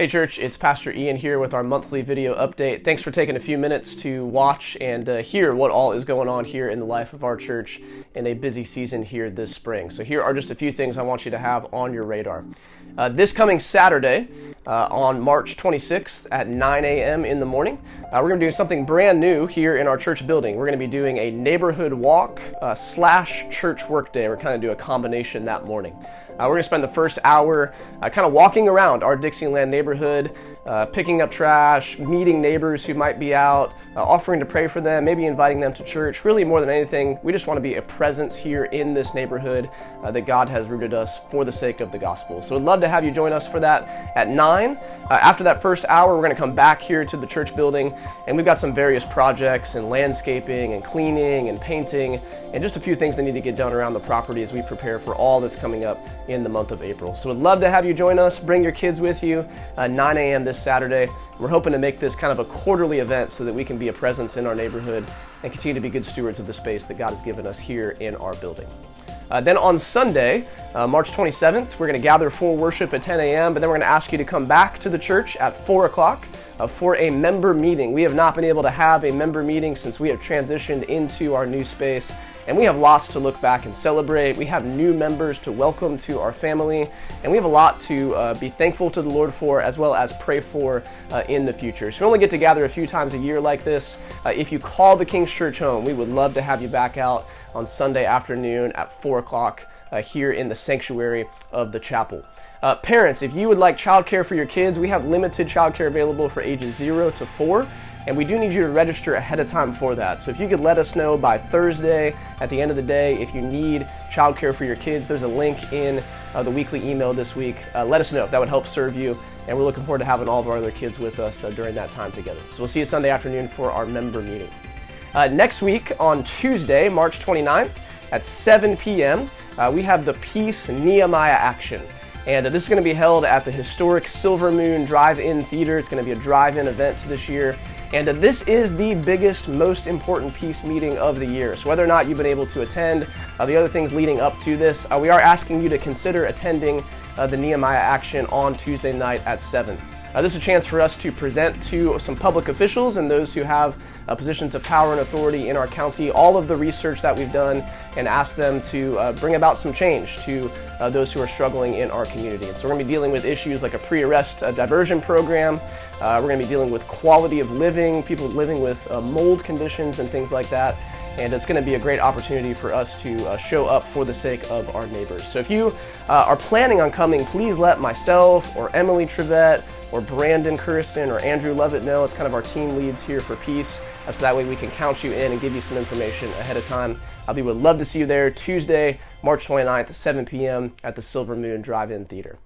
Hey church, it's Pastor Ian here with our monthly video update. Thanks for taking a few minutes to watch and hear what all is going on here in the life of our church in a busy season here this spring. So here are just a few things I want you to have on your radar. This coming Saturday, on March 26th at 9 a.m. in the morning, we're going to do something brand new here in our church building. We're going to be doing a neighborhood walk / church work day. We're kind of do a combination that morning. We're going to spend the first hour kind of walking around our Dixieland neighborhood, picking up trash, meeting neighbors who might be out, offering to pray for them, maybe inviting them to church. Really, more than anything, we just want to be a presence here in this neighborhood that God has rooted us for the sake of the gospel. So we'd love to have you join us for that at 9. After that first hour, we're going to come back here to the church building, and we've got some various projects and landscaping and cleaning and painting and just a few things that need to get done around the property as we prepare for all that's coming up in the month of April. So we'd love to have you join us. Bring your kids with you, 9 a.m. this Saturday. We're hoping to make this kind of a quarterly event so that we can be a presence in our neighborhood and continue to be good stewards of the space that God has given us here in our building. Then on Sunday, March 27th, we're going to gather for worship at 10 a.m., but then we're going to ask you to come back to the church at 4 o'clock for a member meeting. We have not been able to have a member meeting since we have transitioned into our new space, and we have lots to look back and celebrate. We have new members to welcome to our family, and we have a lot to be thankful to the Lord for, as well as pray for in the future. So we only get to gather a few times a year like this. If you call the King's Church home, we would love to have you back out on Sunday afternoon at 4 o'clock here in the sanctuary of the chapel. Parents, if you would like childcare for your kids, we have limited childcare available for ages 0 to 4. And we do need you to register ahead of time for that. So if you could let us know by Thursday at the end of the day if you need childcare for your kids, there's a link in the weekly email this week. Let us know if that would help serve you. And we're looking forward to having all of our other kids with us during that time together. So we'll see you Sunday afternoon for our member meeting. Next week on Tuesday, March 29th at 7 p.m., we have the Peace Nehemiah Action. And this is going to be held at the historic Silver Moon Drive-In Theater. It's going to be a drive-in event this year. And this is the biggest, most important peace meeting of the year. So whether or not you've been able to attend the other things leading up to this, we are asking you to consider attending the Nehemiah Action on Tuesday night at 7. This is a chance for us to present to some public officials and those who have positions of power and authority in our county all of the research that we've done and ask them to bring about some change to those who are struggling in our community. And so we're going to be dealing with issues like a pre-arrest diversion program. We're going to be dealing with quality of living, people living with mold conditions and things like that. And it's going to be a great opportunity for us to show up for the sake of our neighbors. So if you are planning on coming, please let myself or Emily Trevette or Brandon Kirsten or Andrew Lovett know. It's kind of our team leads here for Peace. So that way we can count you in and give you some information ahead of time. We would love to see you there Tuesday, March 29th at 7 p.m. at the Silver Moon Drive-In Theater.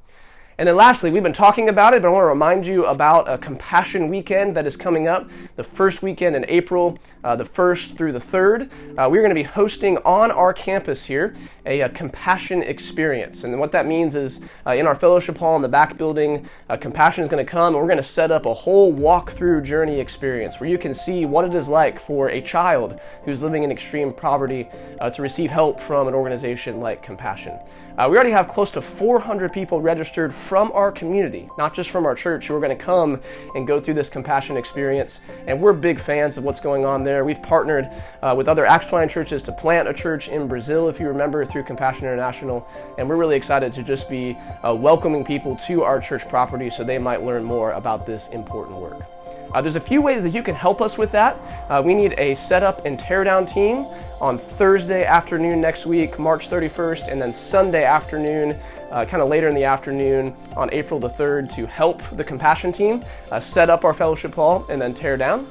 And then lastly, we've been talking about it, but I want to remind you about a Compassion Weekend that is coming up the first weekend in April, the 1st through the 3rd. We're going to be hosting on our campus here a Compassion Experience. And what that means is in our fellowship hall in the back building, Compassion is going to come and we're going to set up a whole walk-through journey experience where you can see what it is like for a child who's living in extreme poverty to receive help from an organization like Compassion. We already have close to 400 people registered from our community, not just from our church, who are going to come and go through this Compassion experience. And we're big fans of what's going on there. We've partnered with other Acts 29 churches to plant a church in Brazil, if you remember, through Compassion International. And we're really excited to just be welcoming people to our church property so they might learn more about this important work. There's a few ways that you can help us with that. We need a setup and teardown team on Thursday afternoon next week, March 31st, and then Sunday afternoon, kind of later in the afternoon on April the 3rd to help the Compassion team set up our fellowship hall and then tear down.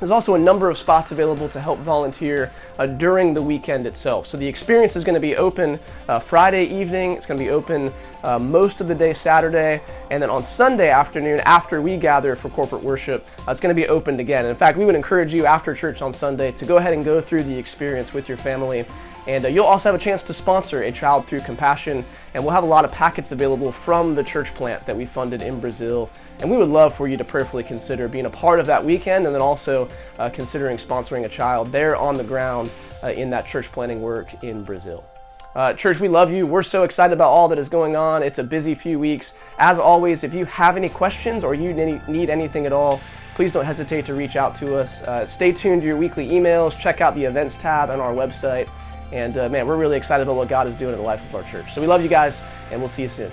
There's also a number of spots available to help volunteer during the weekend itself. So the experience is going to be open Friday evening. It's going to be open most of the day Saturday. And then on Sunday afternoon, after we gather for corporate worship, it's going to be opened again. And in fact, we would encourage you after church on Sunday to go ahead and go through the experience with your family. And you'll also have a chance to sponsor a child through Compassion. And we'll have a lot of packets available from the church plant that we funded in Brazil. And we would love for you to prayerfully consider being a part of that weekend and then also considering sponsoring a child there on the ground in that church planting work in Brazil. Church, we love you. We're so excited about all that is going on. It's a busy few weeks. As always, if you have any questions or you need anything at all, please don't hesitate to reach out to us. Stay tuned to your weekly emails. Check out the events tab on our website. And man, we're really excited about what God is doing in the life of our church. So we love you guys, and we'll see you soon.